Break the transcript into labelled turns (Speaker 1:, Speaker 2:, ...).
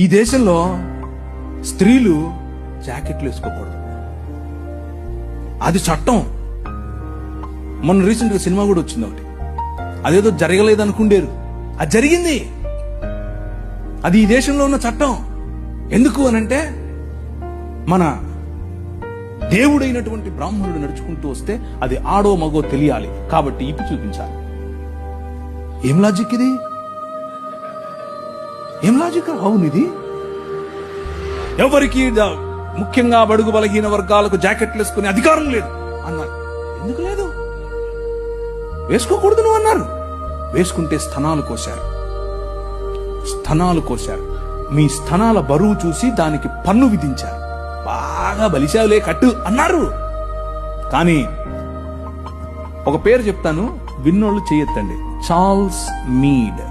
Speaker 1: ఈ దేశంలో స్త్రీలు జాకెట్లు వేసుకోకూడదు, అది చట్టం. మొన్న రీసెంట్ గా సినిమా కూడా వచ్చింది ఒకటి, అదేదో జరగలేదు అనుకుండేరు, అది జరిగింది. అది ఈ దేశంలో ఉన్న చట్టం. ఎందుకు అనంటే మన దేవుడైనటువంటి బ్రాహ్మణుడు నడుచుకుంటూ వస్తే అది ఆడో మగో తెలియాలి కాబట్టి ఇప్పి చూపించాలి. ఏం లాజిక్ ఇది? ఏం లాజిక్? అవును, ఇది ఎవరికి ముఖ్యంగా బడుగు బలహీన వర్గాలకు జాకెట్లు వేసుకునే అధికారం లేదు అన్నారు. ఎందుకు లేదు? వేసుకోకూడదు నువ్వు అన్నారు. వేసుకుంటే స్తనాలు కోశారు. మీ స్తనాల బరువు చూసి దానికి పన్ను విధించారు. బాగా బలిశావులే కట్టు అన్నారు. కానీ ఒక పేరు చెప్తాను, విన్నోళ్ళు చేయొద్దండి. Charles Mead